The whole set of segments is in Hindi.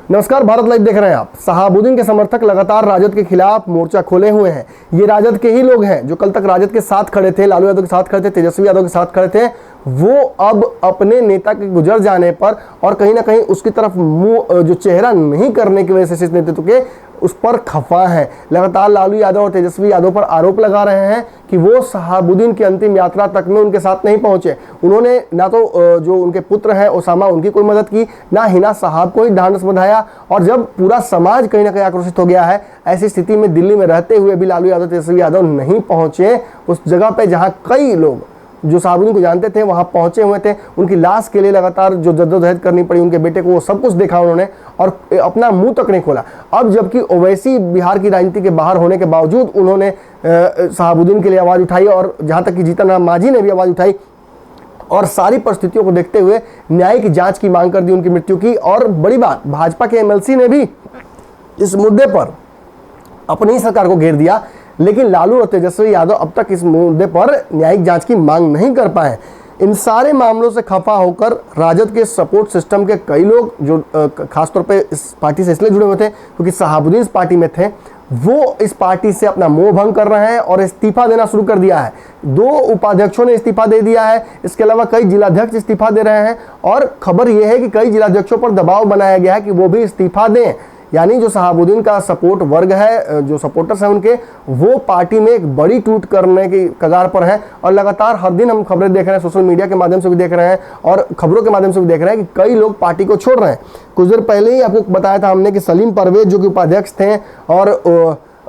नमस्कार, भारत लाइव देख रहे हैं आप। शहाबुद्दीन के समर्थक लगातार राजद के खिलाफ मोर्चा खोले हुए हैं। ये राजद के ही लोग हैं जो कल तक राजद के साथ खड़े थे, लालू यादव के साथ खड़े थे, तेजस्वी यादव के साथ खड़े थे। वो अब अपने नेता के गुजर जाने पर और कहीं ना कहीं उसकी तरफ मुंह जो चेहरा नहीं करने की वजह से इस नेतृत्व के उस पर खफा है। लगातार लालू यादव और तेजस्वी यादव पर आरोप लगा रहे हैं कि वो शहाबुद्दीन की अंतिम यात्रा तक में उनके साथ नहीं पहुंचे। उन्होंने ना तो जो उनके पुत्र हैं ओसामा, उनकी कोई मदद की, ना हिना साहब को ही ढांढस बंधाया। और जब पूरा समाज कहीं ना कहीं आक्रोशित हो गया है, ऐसी स्थिति में दिल्ली में रहते हुए भी लालू यादव तेजस्वी यादव नहीं पहुंचे उस जगह पे जहां कई लोग जो शहाबुद्दीन को जानते थे वहां पहुंचे हुए थे। उनकी लाश के लिए लगातार जो जद्दोजहद करनी पड़ी उनके बेटे को, वो सब कुछ देखा उन्होंने और अपना मुंह तक नहीं खोला। अब जबकि ओवैसी बिहार की राजनीति के बाहर होने के बावजूद उन्होंने शहाबुद्दीन के लिए आवाज़ उठाई और जहां तक कि जीतन राम मांझी ने भी आवाज़ उठाई और सारी परिस्थितियों को देखते हुए न्यायिक जांच की मांग कर दी उनकी मृत्यु की। और बड़ी बात, भाजपा के एमएलसी ने भी इस मुद्दे पर अपनी सरकार को घेर दिया, लेकिन लालू और तेजस्वी यादव अब तक इस मुद्दे पर न्यायिक जांच की मांग नहीं कर पाए। इन सारे मामलों से खफा होकर राजद के सपोर्ट सिस्टम के कई लोग जो खासतौर पे इस पार्टी से इसलिए जुड़े हुए थे क्योंकि शहाबुद्दीन इस पार्टी में थे, वो इस पार्टी से अपना मोह भंग कर रहे हैं और इस्तीफा देना शुरू कर दिया है। 2 उपाध्यक्षों ने इस्तीफा दे दिया है, इसके अलावा कई जिलाध्यक्ष इस्तीफा दे रहे हैं और खबर यह है कि कई जिलाध्यक्षों पर दबाव बनाया गया है कि वो भी इस्तीफा दें। यानी जो शहाबुद्दीन का सपोर्ट वर्ग है, जो सपोर्टर्स हैं उनके, वो पार्टी में एक बड़ी टूट करने की कगार पर है। और लगातार हर दिन हम खबरें देख रहे हैं, सोशल मीडिया के माध्यम से भी देख रहे हैं और खबरों के माध्यम से भी देख रहे हैं कि कई लोग पार्टी को छोड़ रहे हैं। कुछ देर पहले ही आपको बताया था हमने कि सलीम परवेज जो कि उपाध्यक्ष थे और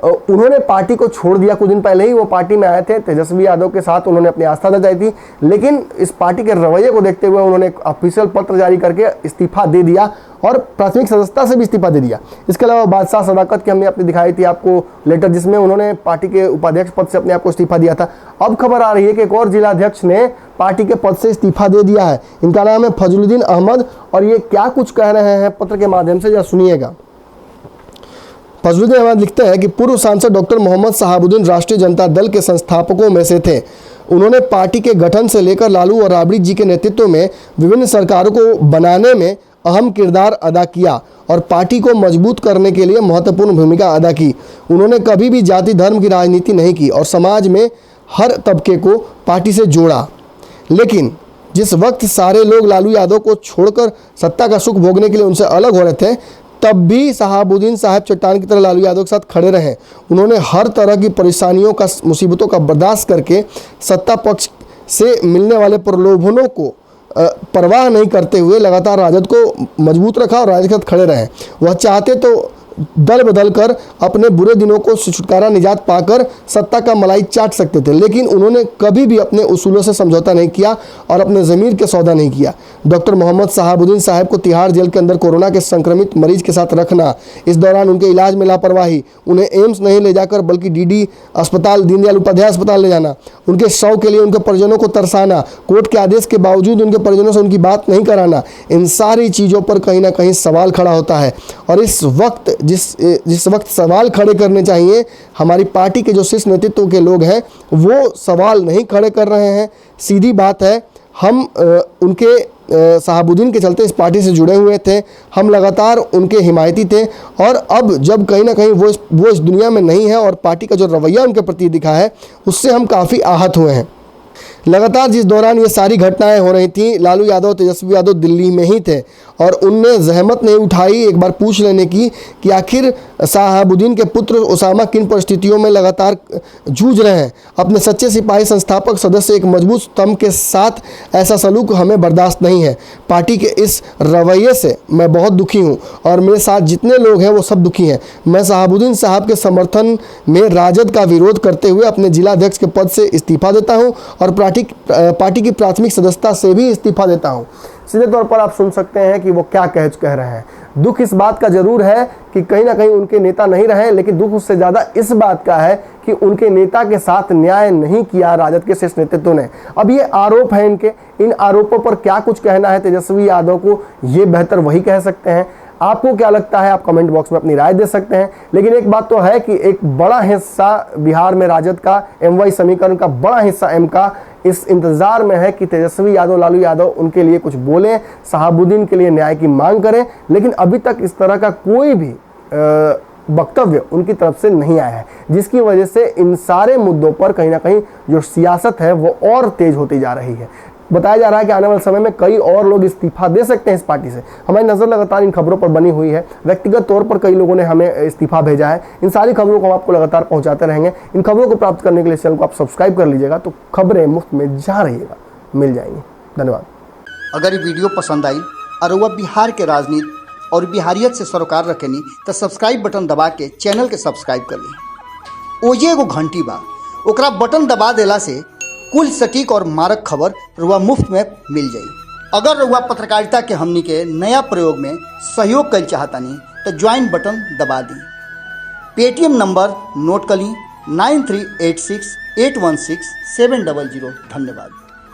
उन्होंने पार्टी को छोड़ दिया। कुछ दिन पहले ही वो पार्टी में आए थे, तेजस्वी यादव के साथ उन्होंने अपनी आस्था जताई थी, लेकिन इस पार्टी के रवैये को देखते हुए उन्होंने एक ऑफिशियल पत्र जारी करके इस्तीफा दे दिया और प्राथमिक सदस्यता से भी इस्तीफा दे दिया। इसके अलावा बादशाह सदाकत की हमने अपनी दिखाई थी आपको लेटर, जिसमें उन्होंने पार्टी के उपाध्यक्ष पद से अपने आप को इस्तीफा दिया था। अब खबर आ रही है कि एक और जिलाध्यक्ष ने पार्टी के पद से इस्तीफा दे दिया है। इनका नाम है फजलुद्दीन अहमद और ये क्या कुछ कह रहे हैं पत्र के माध्यम से, जरा सुनिएगा। फजलुद्दीन अहमद लिखते हैं कि पूर्व सांसद डॉक्टर मोहम्मद शहाबुद्दीन राष्ट्रीय जनता दल के संस्थापकों में से थे। उन्होंने पार्टी के गठन से लेकर लालू और राबड़ी जी के नेतृत्व में विभिन्न सरकारों को बनाने में अहम किरदार अदा किया और पार्टी को मजबूत करने के लिए महत्वपूर्ण भूमिका अदा की। उन्होंने कभी भी जाति धर्म की राजनीति नहीं की और समाज में हर तबके को पार्टी से जोड़ा। लेकिन जिस वक्त सारे लोग लालू यादव को छोड़कर सत्ता का सुख भोगने के लिए उनसे अलग हो रहे थे, तब भी शहाबुद्दीन साहब चट्टान की तरह लालू यादव के साथ खड़े रहे। उन्होंने हर तरह की परेशानियों का, मुसीबतों का बर्दाश्त करके सत्ता पक्ष से मिलने वाले प्रलोभनों को परवाह नहीं करते हुए लगातार राजद को मजबूत रखा और राजद के साथ खड़े रहे। वह चाहते तो दल बदल कर अपने बुरे दिनों को छुटकारा निजात पाकर सत्ता का मलाई चाट सकते थे, लेकिन उन्होंने कभी भी अपने उसूलों से समझौता नहीं किया और अपने ज़मीर के सौदा नहीं किया। डॉक्टर मोहम्मद शहाबुद्दीन साहब को तिहाड़ जेल के अंदर कोरोना के संक्रमित मरीज के साथ रखना, इस दौरान उनके इलाज में लापरवाही, उन्हें एम्स नहीं ले जाकर बल्कि डीडी अस्पताल, दीनदयाल उपाध्याय अस्पताल ले जाना, उनके शव के लिए उनके परिजनों को तरसाना, कोर्ट के आदेश के बावजूद उनके परिजनों से उनकी बात नहीं कराना, इन सारी चीज़ों पर कहीं ना कहीं सवाल खड़ा होता है। और इस वक्त जिस वक्त सवाल खड़े करने चाहिए, हमारी पार्टी के जो शीर्ष नेतृत्व के लोग हैं वो सवाल नहीं खड़े कर रहे हैं। सीधी बात है, हम उनके शहाबुद्दीन के चलते इस पार्टी से जुड़े हुए थे, हम लगातार उनके हिमायती थे और अब जब कहीं ना कहीं वो इस दुनिया में नहीं है और पार्टी का जो रवैया उनके प्रति दिखा है उससे हम काफ़ी आहत हुए हैं। लगातार जिस दौरान ये सारी घटनाएं हो रही थी, लालू यादव तेजस्वी यादव दिल्ली में ही थे और उनने जहमत नहीं उठाई एक बार पूछ लेने की कि आखिर शहाबुद्दीन के पुत्र ओसामा किन परिस्थितियों में लगातार जूझ रहे हैं। अपने सच्चे सिपाही संस्थापक सदस्य एक मजबूत स्तंभ के साथ ऐसा सलूक हमें बर्दाश्त नहीं है। पार्टी के इस रवैये से मैं बहुत दुखी हूँ और मेरे साथ जितने लोग हैं वो सब दुखी हैं। मैं शहाबुद्दीन साहब के समर्थन में राजद का विरोध करते हुए अपने जिलाध्यक्ष के पद से इस्तीफा देता हूँ और पार्टी की प्राथमिक सदस्यता से भी इस्तीफा देता हूं। सीधे तौर पर आप सुन सकते हैं कि वो क्या कह रहे हैं। दुख इस बात का जरूर है कि कहीं ना कहीं उनके नेता नहीं रहे, लेकिन दुख उससे ज़्यादा इस बात का है कि उनके नेता के साथ न्याय नहीं किया राजद के शीर्ष नेतृत्व ने। अब ये आरोप है इनके, इन आरोपों पर क्या कुछ कहना है तेजस्वी यादव को, ये बेहतर वही कह सकते हैं। आपको क्या लगता है, आप कमेंट बॉक्स में अपनी राय दे सकते हैं। लेकिन एक बात तो है कि एक बड़ा हिस्सा बिहार में राजद का, एमवाई समीकरण का बड़ा हिस्सा एम का इस इंतजार में है कि तेजस्वी यादव, लालू यादव उनके लिए कुछ बोलें, शहाबुद्दीन के लिए न्याय की मांग करें, लेकिन अभी तक इस तरह का कोई भी वक्तव्य उनकी तरफ से नहीं आया है, जिसकी वजह से इन सारे मुद्दों पर कहीं ना कहीं जो सियासत है वो और तेज होती जा रही है। बताया जा रहा है कि आने वाले समय में कई और लोग इस्तीफा दे सकते हैं इस पार्टी से। हमारी नज़र लगातार इन खबरों पर बनी हुई है, व्यक्तिगत तौर पर कई लोगों ने हमें इस्तीफा भेजा है। इन सारी खबरों को हम आपको लगातार पहुंचाते रहेंगे। इन खबरों को प्राप्त करने के लिए चैनल को आप सब्सक्राइब कर लीजिएगा, तो खबरें मुफ्त में जहाँ रहिएगा मिल जाएंगी। धन्यवाद। अगर ये वीडियो पसंद आई और वह बिहार के राजनीति और बिहारियत से सरोकार रखेनी तो सब्सक्राइब बटन दबा के चैनल के सब्सक्राइब कर ली। ओजे एगो घंटी बा, ओकरा बटन दबा देला से कुल सटीक और मारक खबर रुआ मुफ्त में मिल जाई। अगर रुआ पत्रकारिता के हमनी के नया प्रयोग में सहयोग कर चाहतानी तो ज्वाइन बटन दबा दी। पेटीएम नंबर नोट कर ली 9386816700। धन्यवाद।